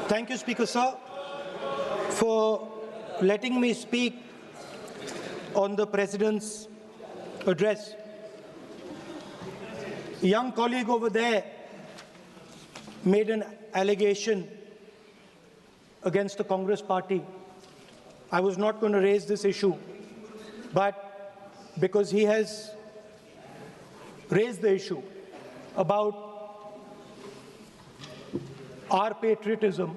Thank you, Speaker Sir, for letting me speak on the President's address. A young colleague over there made an allegation against the Congress party. I was not going to raise this issue, but because he has raised the issue about our patriotism,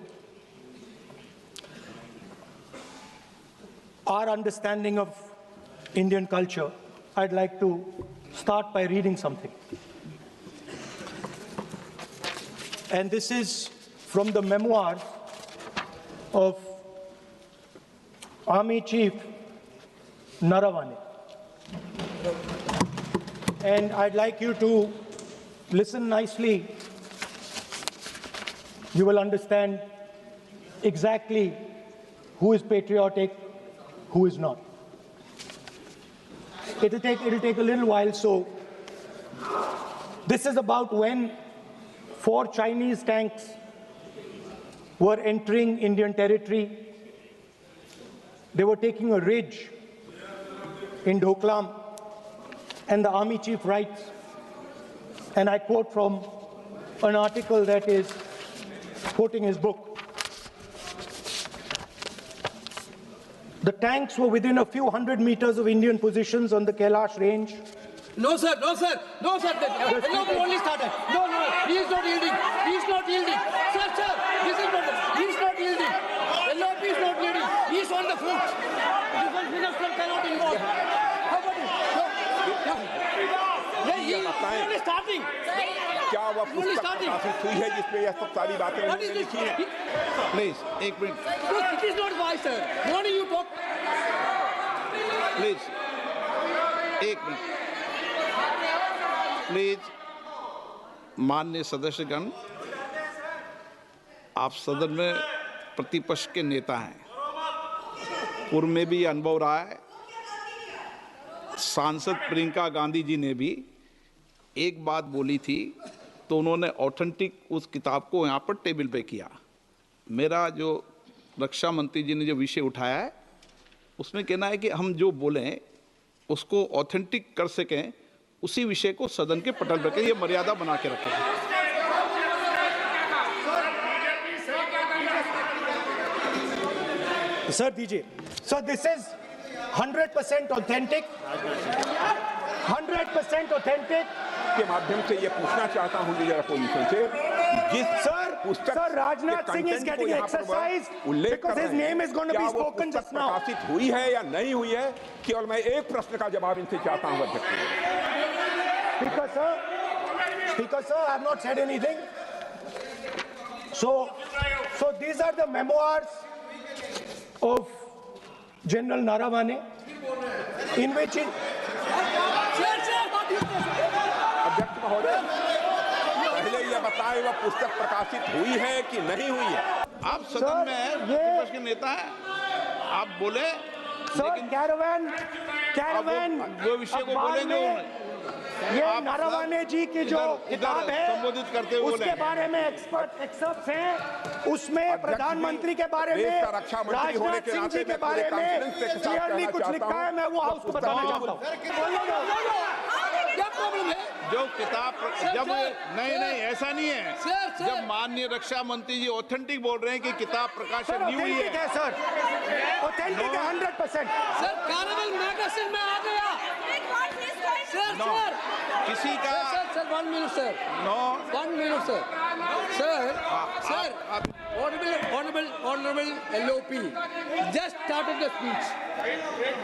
our understanding of Indian culture, I'd like to start by reading something. And this is from the memoirs of Army Chief Naravane. And I'd like you to listen nicely. You will understand exactly who is patriotic, who is not. It'll take a little while. So this is about when 4 Chinese tanks were entering Indian territory. They were taking a ridge in Doklam, and the Army Chief writes, and I quote from an article that is quoting his book. The tanks were within a few hundred meters of Indian positions on the Kailash range. No, sir, no, sir, no, sir. The only started. No, he is not yielding. He is not yielding. Sir, this is not. He is not yielding. LOP is not yielding. He is on the foot. Defense Minister cannot involve. How about it? He is only starting. क्या वह पुस्तक प्रकाशित हुई है जिसमें यह सब सारी बातें उन्होंने लिखी हैं? प्लीज एक minute. It is not wise, sir. Morning you talk. Please एक मिनट. प्लीज माननीय सदस्यगण, आप सदन में प्रतिपक्ष के नेता हैं. पूर्व में भी अनुभव रहा है. सांसद प्रियंका गांधी जी ने भी एक बात बोली थी तो उन्होंने ऑथेंटिक उस किताब को यहाँ पर टेबल पे किया. मेरा जो रक्षा मंत्री जी ने जो विषय उठाया है उसमें कहना है कि हम जो बोलें उसको ऑथेंटिक कर सकें, उसी विषय को सदन के पटल पर ये मर्यादा बना के रखें. Sir, दीजिए. So this is 100% authentic. 100% authentic. के माध्यम से ये पूछना चाहता हूं लीडर अपोजिशन से, जिस Sir, Rajnath Singh is getting exercised because his name is going to be spoken just now. प्रकाशित हुई है या नहीं हुई है, केवल मैं एक प्रश्न का जवाब इनसे चाहता हूं अध्यक्ष. Speaker sir, I have not said anything. So these are the memoirs of General Naravane, in which अध्यक्ष महोदय, पहले यह बताएं वह पुस्तक प्रकाशित हुई है कि नहीं हुई है. आप सदन में प्रतिपक्ष के नेता हैं, आप बोले. लेकिन कैरावैन वो विषय को बोलेंगे. ये नारावाने जी की जो किताब है संबोधित करते हुए उसके बारे में एक्सपर्ट्स हैं. उसमें प्रधानमंत्री के बारे में, राजनाथ सिंह जी के बारे में क्लियरली कुछ लिखा है. मैं वो हाउस को बताना चाहता हूँ. क्या प्रॉब्लम है? जो किताब जब नहीं ऐसा नहीं है. जब माननीय रक्षा मंत्री जी ऑथेंटिक बोल रहे हैं कि किताब प्रकाशित नहीं हुई है. सर ऑथेंटिक है 100%. सर कैरावैन मैगजीन में आ गया. सर किसी का sir 1 minute sir. 1 minute sir. Honorable LOP just started the speech.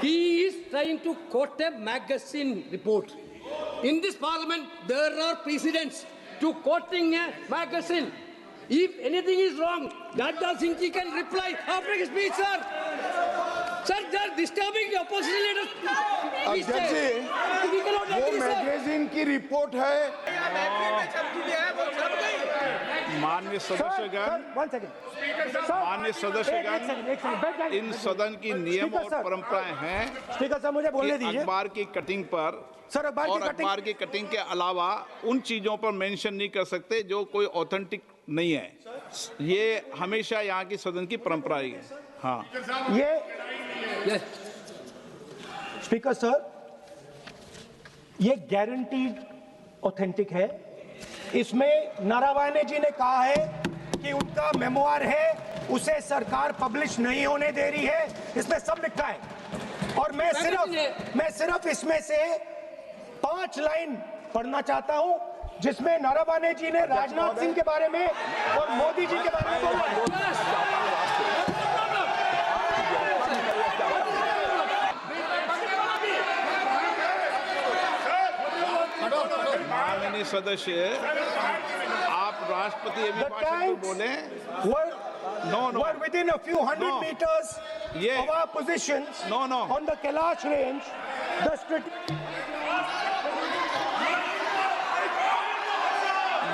He is trying to quote a magazine report. In this parliament, there are precedents to quoting a magazine. If anything is wrong, Rajnath Singh ji can reply after his speech, sir. Sir, they are disturbing the opposition leaders. अध्यक्ष जी, वो magazine की report है. माननीय सदस्यगण, माननीय सदस्यगण, इन सदन की नियम और परंपराएं हैं. स्पीकर साहब मुझे बोलने दीजिए. अखबार की कटिंग पर और अखबार की कटिंग के अलावा उन चीजों पर मेंशन नहीं कर सकते जो कोई ऑथेंटिक नहीं है। ये हमेशा यहाँ की सदन की परंपरा रही है। हाँ, ये स्पीकर सर, ये गारंटीड ऑथेंटिक है। इसमें नारावाने जी ने कहा है कि उनका मेमोआर है, उसे सरकार पब्लिश नहीं होने दे रही है, इसमें सब लिखा है। और मैं सिर्फ इसमें से 5 लाइन पढ़ना चाहता हूं, जिसमें नारावाने जी ने राजनाथ सिंह के बारे में और मोदी जी के बारे में बोला है। माननीय सदस्य, आप राष्ट्रपति एबी The भाषण में tanks बोले। were within a few hundred meters Yeah. of our positions No. on the Kailash range.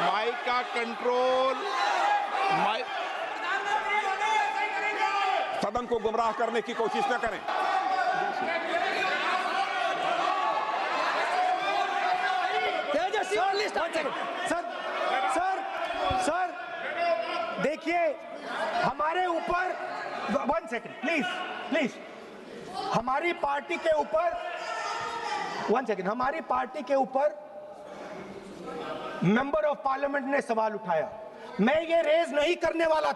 Mic का कंट्रोल, सदन को गुमराह करने की कोशिश न करें। सर, देखिए, हमारे ऊपर 1 सेकंड प्लीज, हमारी पार्टी के ऊपर 1 सेकंड, हमारी पार्टी के ऊपर मेंबर ऑफ पार्लियामेंट ने सवाल उठाया। मैं ये रेज नहीं करने वाला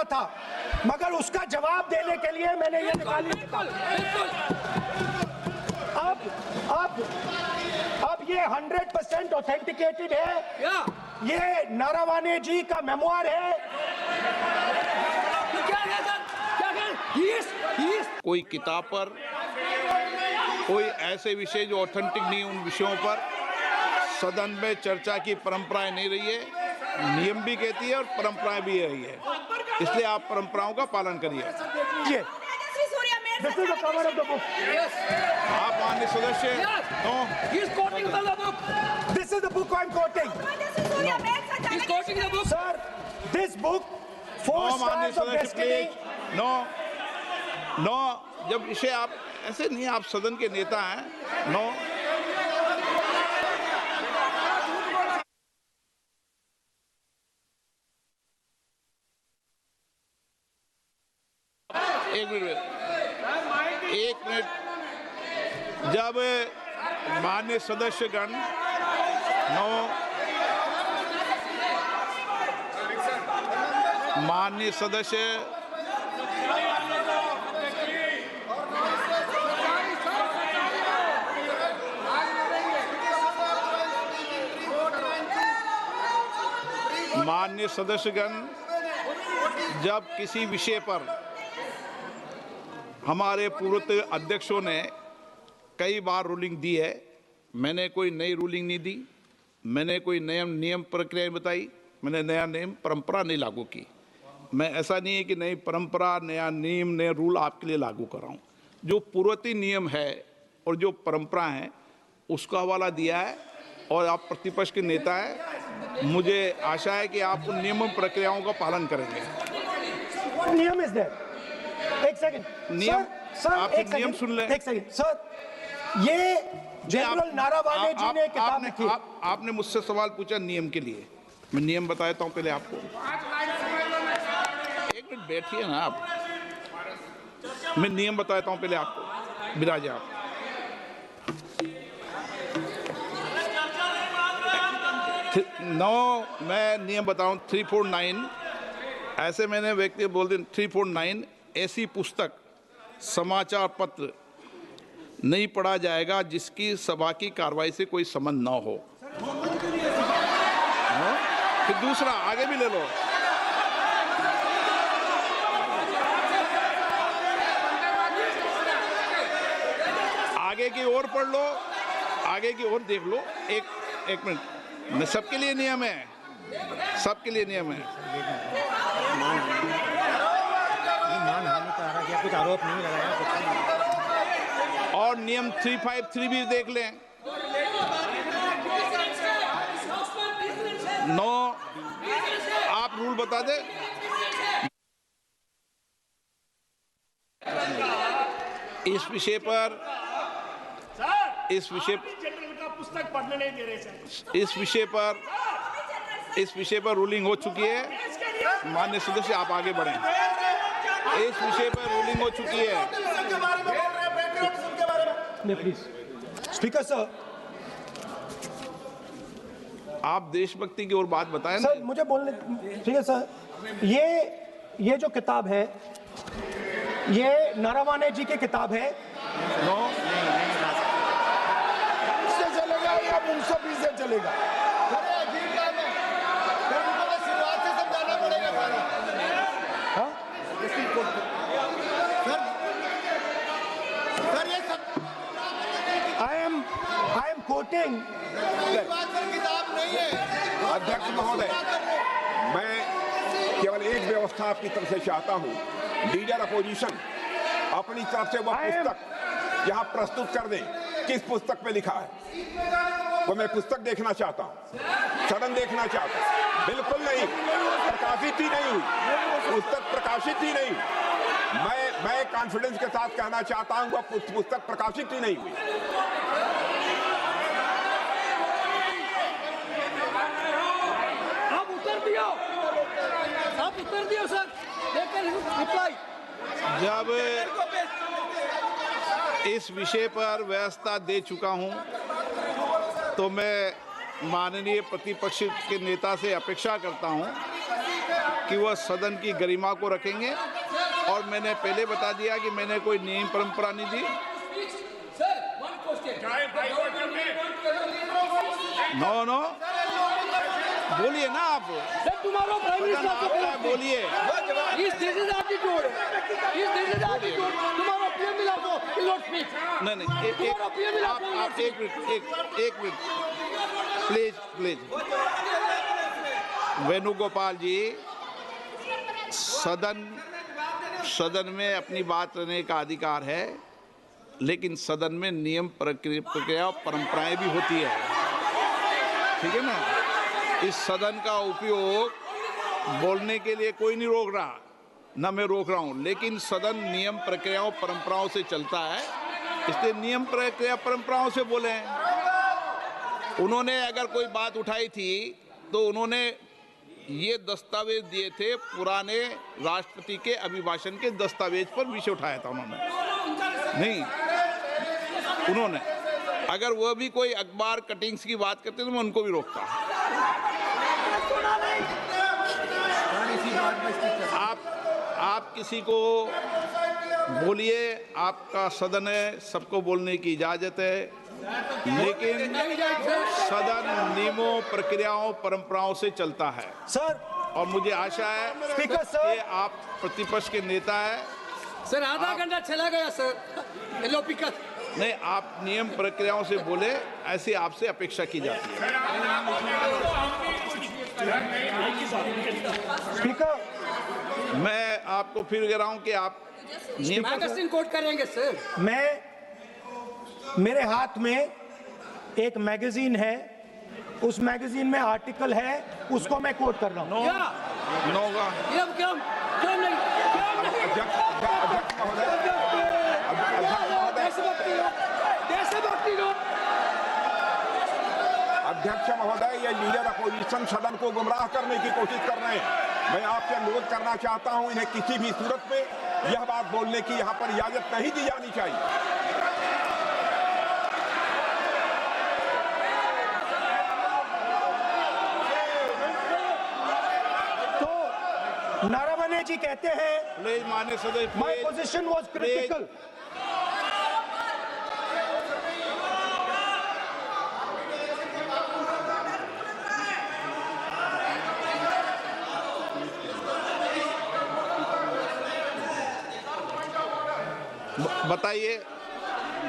था, मगर उसका जवाब देने के लिए मैंने ये निकाली। अब ये 100% ऑथेंटिकेटेड है। ये नारावाने जी का मेमोआर है। कोई किताब पर, कोई ऐसे विषय जो ऑथेंटिक नहीं, उन विषयों पर सदन में चर्चा की परंपराएं नहीं रही है। नियम भी कहती है और परंपराएं भी रही है, इसलिए आप परंपराओं का पालन करिए। This is the cover of the book. आप माननीय सदस्य, This is the book I'm quoting. He's quoting the book. Sir, this book, 4 माननीय Stars of सदस्य Destiny. प्लीज, नो, जब विषय आप ऐसे नहीं, आप सदन के नेता हैं। नो, एक मिनट, जब माननीय सदस्यगण, माननीय सदस्य, माननीय सदस्यगण, जब किसी विषय पर हमारे पूर्व अध्यक्षों ने कई बार रूलिंग दी है, मैंने कोई नई रूलिंग नहीं दी, मैंने कोई नियम प्रक्रिया बताई, मैंने नया नियम परंपरा नहीं लागू की। मैं ऐसा नहीं है कि नई परंपरा, नया नियम, नया रूल आपके लिए लागू कर रहा हूँ। जो पूर्ववर्ती नियम है और जो परंपरा है उसका हवाला दिया है, और आप प्रतिपक्ष के नेता हैं, मुझे आशा है कि आप उन नियम प्रक्रियाओं का पालन करेंगे। What नियम is there? एक सेकंड, नियम, सर, आप एक नियम सुन लें। एक सेकंड, सर, ये जनरल नारावाने जी ने किताब लिखी है। आपने मुझसे सवाल पूछा नियम के लिए, मैं नियम बताता हूं पहले आपको। एक मिनट बैठिए ना आप, मैं नियम बताता हूं पहले आपको। विराज आप, मैं नियम बताऊं 349, ऐसे मैंने व्यक्ति बोल दिया। 349, ऐसी पुस्तक, समाचार पत्र नहीं पढ़ा जाएगा जिसकी सभा की कार्रवाई से कोई संबंध ना हो। फिर दूसरा आगे भी ले लो, आगे की ओर पढ़ लो, आगे की ओर देख लो। एक मिनट, सबके लिए नियम है, सबके लिए नियम है। मानहानि का आरोप, कुछ आरोप नहीं लगाया। और नियम 353 भी देख लें। नो, आप रूल बता दे। इस विषय पर पुस्तक पढ़ने नहीं दे रहे सर। इस विषय पर रूलिंग हो चुकी है। माननीय सदस्य आप आगे बढ़ें। इस विषय पर रूलिंग हो चुकी है। प्लीज स्पीकर सर, आप देशभक्ति की ओर बात बताएं। सर मुझे बोलने, ठीक है सर, ये जो किताब है ये नारावाने जी की किताब है। इससे चलेगा या मुंसफी से चलेगा? शुरुआत से समझाना पड़ेगा सारा। सर ये आई एम कोटिंग। किताब नहीं है। अध्यक्ष महोदय, मैं केवल एक व्यवस्था आपकी तरफ से चाहता हूं। लीडर अपोजिशन अपनी तरफ से वह पुस्तक यहाँ प्रस्तुत कर दें। किस पुस्तक पे लिखा है वो मैं पुस्तक देखना चाहता हूँ, सदन देखना चाहता हूँ। बिल्कुल नहीं, प्रकाशित ही नहीं हुई पुस्तक, प्रकाशित ही नहीं। मैं कॉन्फिडेंस के साथ कहना चाहता हूँ वह पुस्तक प्रकाशित ही नहीं हुई। आप उत्तर दियो सर, रिप्लाई। जब इस विषय पर व्यवस्था दे चुका हूं तो मैं माननीय प्रतिपक्ष के नेता से अपेक्षा करता हूं कि वह सदन की गरिमा को रखेंगे। और मैंने पहले बता दिया कि मैंने कोई नियम परंपरा नहीं दी। नो बोलिए ना आप। तुम्हारा प्राइम मिनिस्टर बोलिए। तुम्हारा पीएम मिला तो नहीं एक मिनट प्लीज। वेणुगोपाल जी, सदन में अपनी बात करने का अधिकार है, लेकिन सदन में नियम प्रक्रिया और परंपराएं भी होती है, ठीक है ना। इस सदन का उपयोग बोलने के लिए कोई नहीं रोक रहा, ना मैं रोक रहा हूं, लेकिन सदन नियम प्रक्रियाओं परंपराओं से चलता है, इसलिए नियम प्रक्रिया परंपराओं से बोले। उन्होंने अगर कोई बात उठाई थी तो उन्होंने ये दस्तावेज दिए थे, पुराने राष्ट्रपति के अभिभाषण के दस्तावेज पर विषय उठाया था उन्होंने अगर वह भी कोई अखबार कटिंग्स की बात करते तो मैं उनको भी रोकता। आप किसी को बोलिए, आपका सदन है, सबको बोलने की इजाजत है, लेकिन सदन नियमों प्रक्रियाओं परंपराओं से चलता है सर। और मुझे आशा है स्पीकर सर, कि आप प्रतिपक्ष के नेता है। सर आधा घंटा चला गया सर, एलओपी का नहीं, आप नियम प्रक्रियाओं से बोले, ऐसी आपसे अपेक्षा की जाती है। स्पीकर, मैं आपको फिर कह रहा हूं कि आप मैगजीन कोट करेंगे सर। मेरे हाथ में एक मैगजीन है, उस मैगजीन में आर्टिकल है, उसको मैं कोट कर रहा हूँ। अध्यक्ष महोदय, ये लीडर अपोजिशन सदन को गुमराह करने की कोशिश कर रहे हैं। मैं आपसे अनुरोध करना चाहता हूं, इन्हें किसी भी सूरत में यह बात बोलने की यहां पर इजाजत नहीं दी जानी चाहिए। तो नारावने जी कहते हैं, माननीय सदस्य, माय पोजीशन वाज क्रिटिकल। बताइए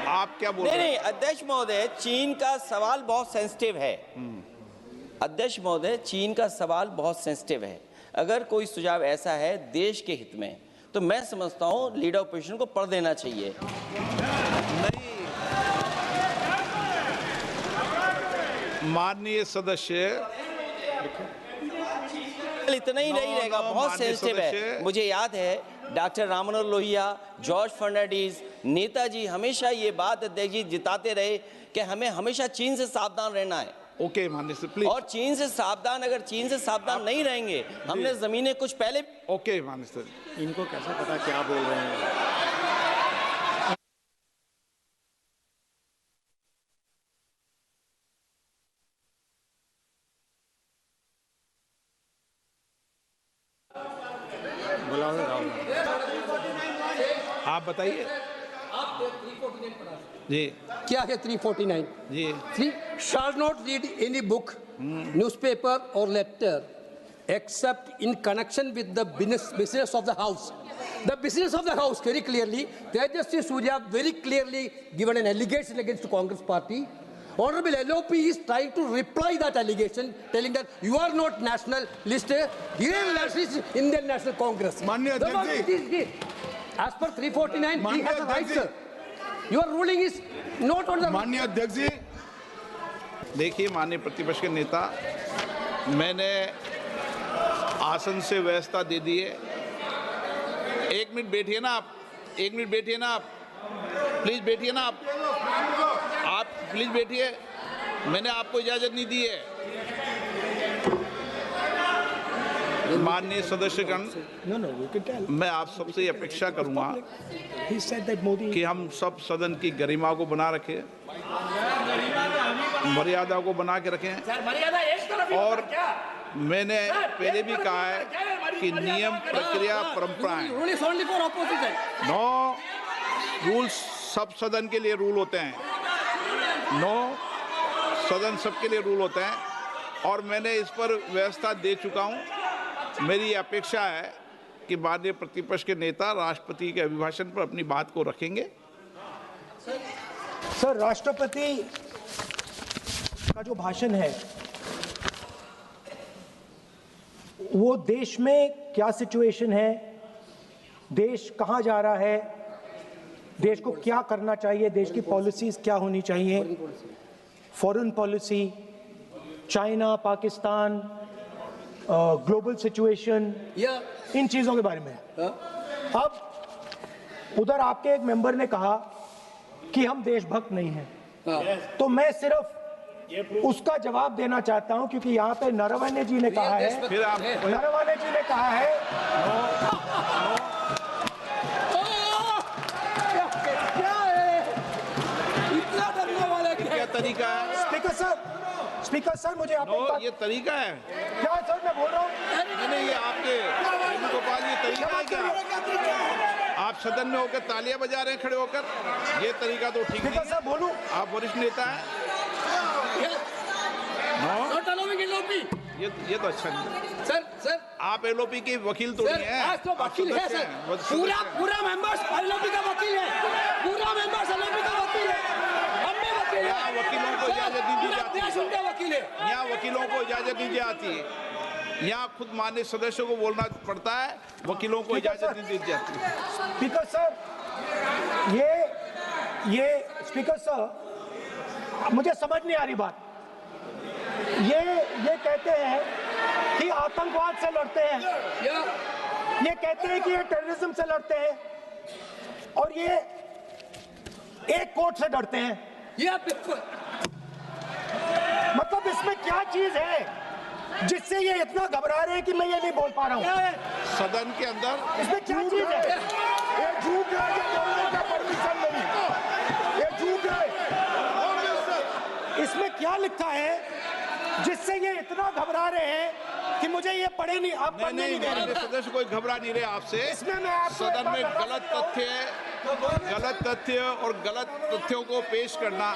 आप क्या बोल रहे हैं? नहीं, अध्यक्ष महोदय, चीन का सवाल बहुत सेंसिटिव है। अध्यक्ष महोदय, चीन का सवाल बहुत सेंसिटिव है। अगर कोई सुझाव ऐसा है देश के हित में, तो मैं समझता हूं लीडर ऑपोजिशन को पढ़ देना चाहिए। नहीं, माननीय सदस्य, इतना ही नहीं रहेगा, बहुत सेंसिटिव है। मुझे याद है डॉक्टर राम मनोहर लोहिया, जॉर्ज फर्नांडीज, नेताजी हमेशा ये बात अध्यक्ष जी जिताते रहे कि हमें हमेशा चीन से सावधान रहना है। ओके माननीय सर, प्लीज। और चीन से सावधान, अगर चीन से सावधान नहीं रहेंगे, हमने जमीनें कुछ पहले। ओके माननीय सर। इनको कैसे पता क्या बोल रहे हैं? बुलाओ राहुल। आप बताइए जी। क्या है 349? जी। 3 shall not read any book, newspaper or letter except in connection with the business of the house. The business of the house, very clearly, Tejasvi Surya very clearly given an allegation against the Congress party. Honorable LOP is trying to reply that allegation, telling that you are not national list. Here is Indian National Congress. माननीय अध्यक्ष जी। As per 349, he माननीय has a right, अध्यक्ष sir. Your ruling is not on the. माननीय अध्यक्ष जी, देखिए माननीय प्रतिपक्ष के नेता, मैंने आसन से व्यवस्था दे दी है। एक मिनट बैठिए ना आप, एक मिनट बैठिए ना आप, प्लीज बैठिए ना आप प्लीज बैठिए। मैंने आपको इजाजत नहीं दी है। माननीय सदस्यगण, मैं आप सबसे अपेक्षा करूंगा कि हम सब सदन की गरिमा को बना रखें, मर्यादा को बना के रखें। और मैंने पहले भी कहा है कि नियम, प्रक्रिया, परंपराएं, नो रूल्स सब सदन के लिए रूल होते हैं, नो सदन सबके लिए रूल होते हैं। और मैंने इस पर व्यवस्था दे चुका हूं। मेरी अपेक्षा है कि माननीय प्रतिपक्ष के नेता राष्ट्रपति के अभिभाषण पर अपनी बात को रखेंगे। सर, राष्ट्रपति का जो भाषण है वो देश में क्या सिचुएशन है, देश कहां जा रहा है, देश को क्या करना चाहिए, देश की पॉलिसीज क्या होनी चाहिए, foreign policy, China, Pakistan, global situation, इन चीजों के बारे में। अब उधर आपके एक मेंबर ने कहा कि हम देशभक्त नहीं हैं, तो मैं सिर्फ उसका जवाब देना चाहता हूं, क्योंकि यहाँ पे नरवणे जी ने कहा है, नरवणे जी ने कहा है क्या तरीका है? स्पीकर सर मुझे आप ये तरीका है क्या सर मैं बोल रहा हूँ? नहीं, ये आपके वेणुगोपाल, ये तरीका है क्या? आप सदन में होकर तालियां बजा रहे हैं खड़े होकर, ये तरीका तो ठीक नहीं है। सर बोलूं? आप वरिष्ठ नेता हैं। ये तो अच्छा नहीं। सर आप एलओपी के वकील तो नहीं है, आज तो वकील है सर, पूरा मेंबर्स एलओपी का वकील है, पूरा मेंबर्स एलओपी का वकील है, हम भी वकील हैं। यहाँ वकीलों को इजाजत नहीं दी जाती, वकील है यहाँ वकीलों को इजाजत नहीं दी जाती है, यहाँ खुद माननीय सदस्यों को बोलना पड़ता है, वकीलों को इजाजत नहीं दी जाती। स्पीकर सर, ये स्पीकर सर, मुझे समझ नहीं आ रही बात। ये कहते हैं कि आतंकवाद से लड़ते हैं, ये कहते हैं कि ये टेररिज्म से लड़ते हैं, और ये एक कोर्ट से डरते हैं। मतलब इसमें क्या चीज है जिससे ये इतना घबरा रहे हैं कि मैं ये नहीं बोल पा रहा हूँ? सदन के अंदर इसमें क्या चीज है? ये झूठ है, ये बोलने का परमिशन नहीं, ये झूठ है। इसमें क्या लिखा है जिससे ये इतना घबरा रहे हैं कि मुझे ये पढ़े नहीं, आप पढ़ने नहीं दे रहे? सदस्य कोई घबरा नहीं रहे आपसे। इसमें मैं आपको सदन में गलत तथ्य और गलत तथ्यों को पेश करना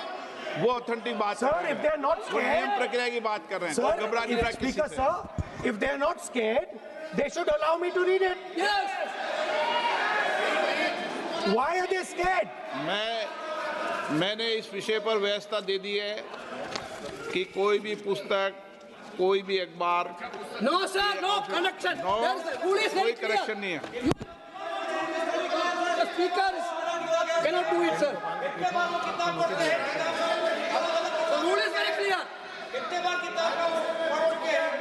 वो ऑथेंटिक बात है। Sir, if they are not वो नियम scared, प्रक्रिया की बात कर रहे हैं, sir, कोई घबरा नहीं रहा किसी Speaker से। sir, if they are not scared, they should allow me to read it. Why are they scared? मैंने इस विषय पर व्यवस्था दे दी है कि कोई भी पुस्तक, कोई भी अखबार, नो सर, नो कनेक्शन, कोई कनेक्शन नहीं है। Speaker cannot do it, sir. The rule is very clear.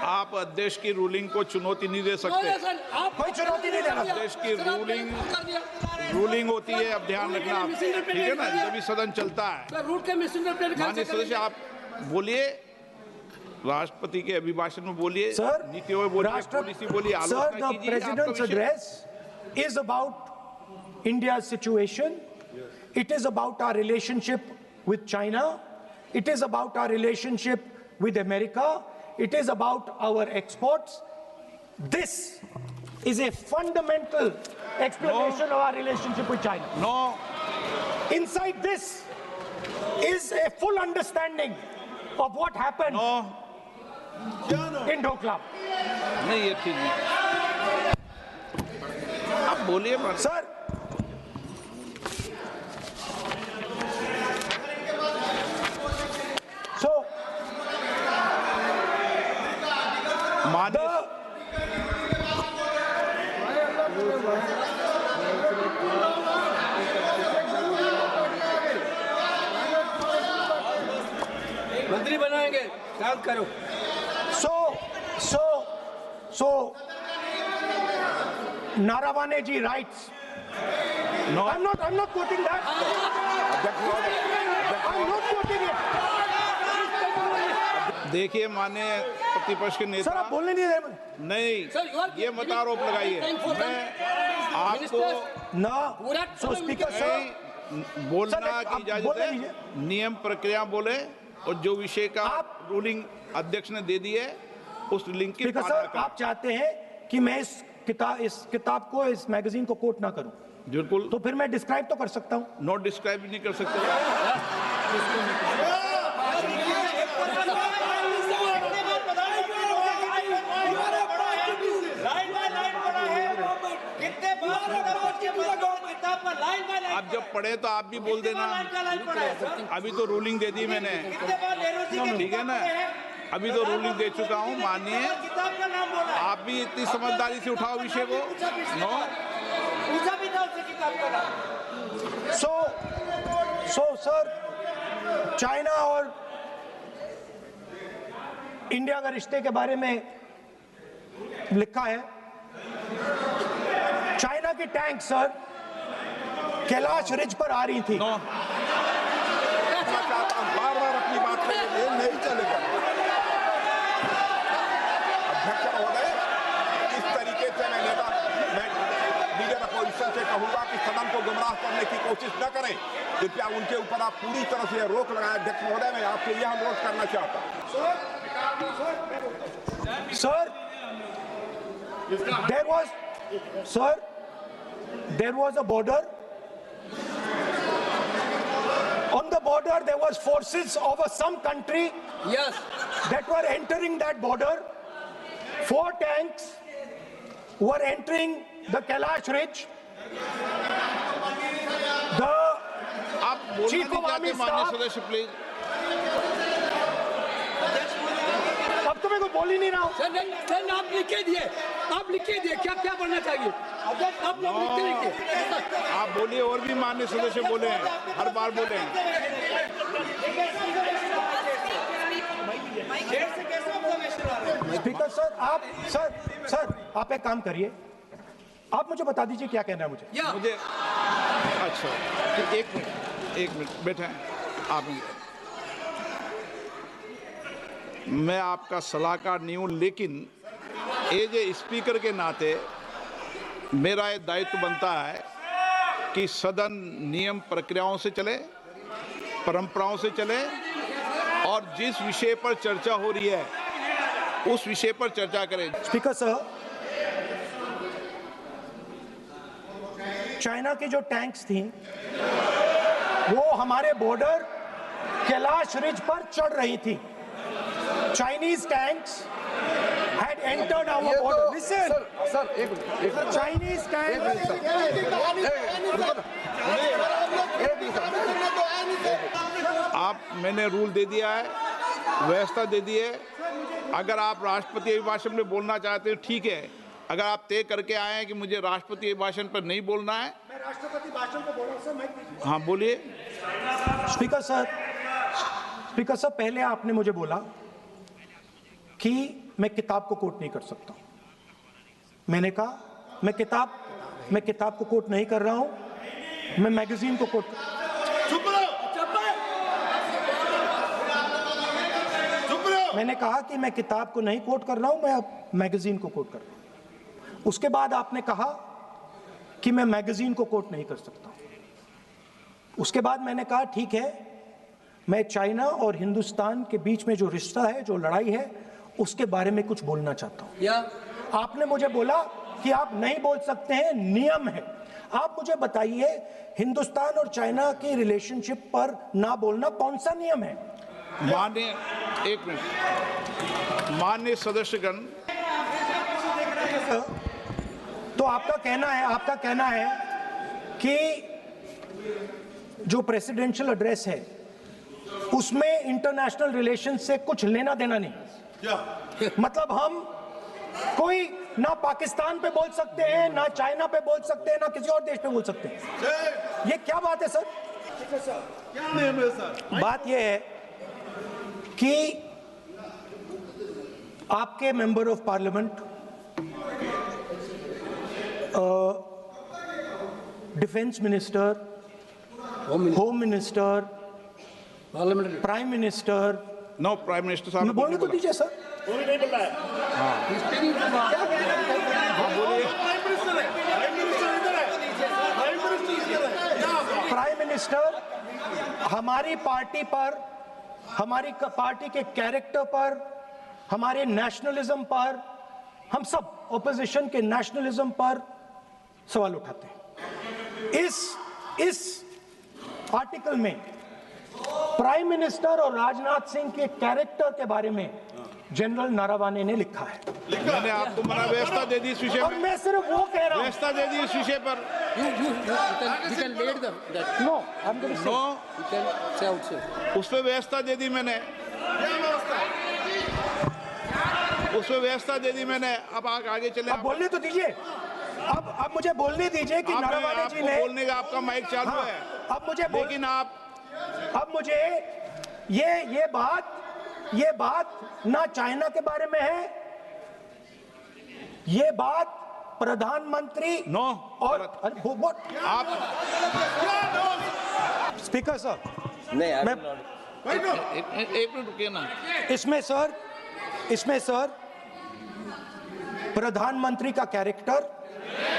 आप आप अध्यक्ष की रूलिंग को चुनौती नहीं दे सकते। कोई चुनौती नहीं देगा। अध्यक्ष की रूलिंग होती है, अब ध्यान रखना आप, ठीक है ना, जब भी सदन चलता है। माननीय सदस्य आप बोलिए, राष्ट्रपति के अभिभाषण में बोलिए, सर, नीतियों में बोलिए, पॉलिसी बोलिए, आलोचना कीजिए। President's address is about India's situation. It is about our relationship with China. It is about our relationship with America. It is about our exports. This is a fundamental explanation of our relationship with China. No. Inside this is a full understanding of what happened in Doklam. नहीं, ये ठीक नहीं। आप बोलिए Sir, so माननीय मंत्री बनाएंगे, काम करो। So, Naravane ji writes. No. I'm not quoting that. I'm not quoting it. देखिए माननीय प्रतिपक्ष के सर नेता, आप बोलने नहीं दे रहे। नहीं, ये मत आरोप लगाइए। मैं आपको ना so speaker sir, बोलना सर, की आप इजाजत बोलने है, दीजिए। नियम प्रक्रिया बोले, और जो विषय का रूलिंग अध्यक्ष ने दे दी है उस रूलिंग की स्पीकर पालना सर करें। आप चाहते हैं कि मैं इस किताब को, इस मैगजीन को कोट ना करूं, बिल्कुल, तो फिर मैं डिस्क्राइब तो कर सकता हूं। नोट डिस्क्राइब भी नहीं कर सकते। आप जब पढ़े तो आप भी बोल देना। अभी तो रूलिंग दे दी मैंने, ठीक है ना, अभी तो रूलिंग दे चुका हूँ। माननीय आप भी इतनी समझदारी से उठाओ विषय को। नो, सो सर, चाइना और इंडिया का रिश्ते के बारे में लिखा है, चाइना की टैंक सर कैलाश रिज पर आ रही थी। नो, बार बार अपनी बात पे ये नहीं चलेगा। अध्यक्ष महोदय, इस तरीके से मैं लीडर अपोजिशन से कहूंगा कि सदन को गुमराह करने की कोशिश न करें। कृपया उनके ऊपर आप पूरी तरह से रोक लगाएं। अध्यक्ष महोदय, मैं आपसे यह अनुरोध करना चाहता हूं। Sir, there was a border. On the border, there was forces of some country that were entering that border. 4 tanks were entering the Kailash Ridge. The आप बोलना Chief नहीं of चाहते Army माननीय Staff- सदस्य, प्लीज। अब तो मैं कोई बोल ही नहीं रहा हूं। सर आप लिख के दिए, क्या क्या बोलना चाहिए, आप लोग लिखते। आप बोलिए, और भी माननीय सदस्य बोले हैं, हर बार बोले हैं। स्पीकर सर आप एक काम करिए, आप मुझे बता दीजिए क्या कहना है मुझे। अच्छा, एक मिनट बैठे हैं आप। मैं आपका सलाहकार नहीं हूं, लेकिन एज ए स्पीकर के नाते मेरा ये दायित्व बनता है कि सदन नियम प्रक्रियाओं से चले, परंपराओं से चले, और जिस विषय पर चर्चा हो रही है उस विषय पर चर्चा करें। स्पीकर सर, चाइना की जो टैंक्स थी वो हमारे बॉर्डर कैलाश रिज पर चढ़ रही थी। Chinese tanks had entered our border. Listen, sir एक मिनट, Chinese tanks. आप, मैंने रूल दे दिया है, व्यवस्था दे दी है। अगर आप राष्ट्रपति अभिभाषण में बोलना चाहते हैं ठीक है, अगर आप तय करके आए हैं कि मुझे राष्ट्रपति अभिभाषण पर नहीं बोलना है। मैं राष्ट्रपति भाषण को बोल रहा हूं सर। हाँ बोलिए। स्पीकर सर, पहले आपने मुझे बोला कि मैं किताब को कोट नहीं कर सकता। मैंने कहा मैं किताब को कोट नहीं कर रहा हूं, मैं मैगजीन को कोट मैंने कहा कि मैं किताब को नहीं कोट कर रहा हूं, मैं अब मैगजीन को कोट कर रहा हूं। उसके बाद आपने कहा कि मैं मैगजीन को कोट नहीं कर सकता। उसके बाद मैंने कहा ठीक है, मैं चाइना और हिंदुस्तान के बीच में जो रिश्ता है, जो लड़ाई है, उसके बारे में कुछ बोलना चाहता हूं। आपने मुझे बोला कि आप नहीं बोल सकते हैं, नियम है। आप मुझे बताइए, हिंदुस्तान और चाइना की रिलेशनशिप पर ना बोलना कौन सा नियम है? माननीय, एक मिनट, माननीय सदस्यगण, तो आपका कहना है कि जो प्रेसिडेंशियल एड्रेस है उसमें इंटरनेशनल रिलेशन से कुछ लेना देना नहीं। मतलब हम कोई ना पाकिस्तान पे बोल सकते हैं, ना चाइना पे बोल सकते हैं, ना किसी और देश पे बोल सकते हैं। ये क्या बात है सर? क्या नियम है सर? बात यह है कि आपके member of parliament, defence minister, home minister, prime minister, no prime minister साहब मैं बोलने तो दीजिए सर। वो भी नहीं बोल रहा है। प्राइम मिनिस्टर हमारी पार्टी पर, हमारी पार्टी के कैरेक्टर पर, हमारे नेशनलिज्म पर, हम सब ऑपोजिशन के नेशनलिज्म पर सवाल उठाते हैं। इस आर्टिकल में प्राइम मिनिस्टर और राजनाथ सिंह के कैरेक्टर के बारे में जनरल नारावाने ने लिखा है। मैंने आपको मना व्यवस्था दे दी इस विषय और में, मैं सिर्फ वो कह रहा हूं, व्यवस्था दे दी इस विषय पर। You can lead them. That. No I'm going to say, no, You can say outside. उस पर व्यवस्था दे दी मैंने, उस पर व्यवस्था दे दी मैंने। अब आगे चले। अब बोलने तो दीजिए। अब मुझे बोलने दीजिए कि नारावाने जी ने, बोलने का आपका माइक चालू हाँ, है, अब मुझे लेकिन अब मुझे ये बात ना चाइना के बारे में है, ये बात प्रधानमंत्री नो और आप स्पीकर सर, नहीं, मैं एक मिनट रुकिए ना। इसमें सर प्रधानमंत्री का कैरेक्टर,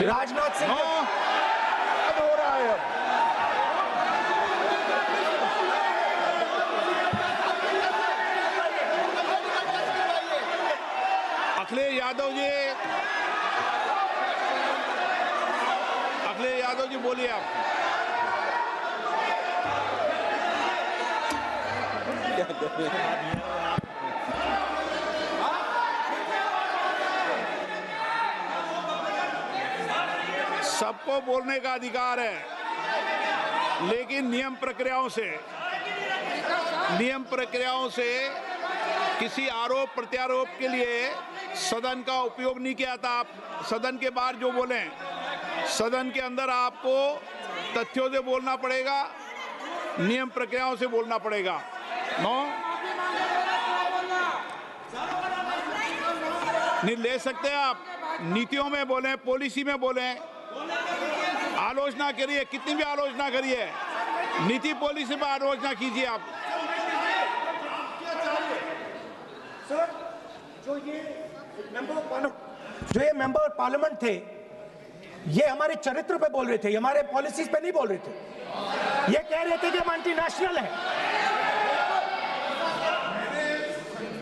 राजनाथ सिंह हो रहा है। अखिलेश यादव जी बोलिए आप। सबको बोलने का अधिकार है, लेकिन नियम प्रक्रियाओं से किसी आरोप प्रत्यारोप के लिए सदन का उपयोग नहीं किया था। आप सदन के बाहर जो बोलें, सदन के अंदर आपको तथ्यों से बोलना पड़ेगा, नियम प्रक्रियाओं से बोलना पड़ेगा। नो, नहीं ले सकते आप। नीतियों में बोलें, पॉलिसी में बोलें, आलोचना करिए, कितनी भी आलोचना करिए, नीति पॉलिसी पर आलोचना कीजिए आप। सर, जो ये मेंबर पार्लियामेंट थे, ये हमारे चरित्र पे बोल रहे थे, हमारे पॉलिसीज पे नहीं बोल रहे थे। ये कह रहे थे कि हम एंटी नेशनल हैं।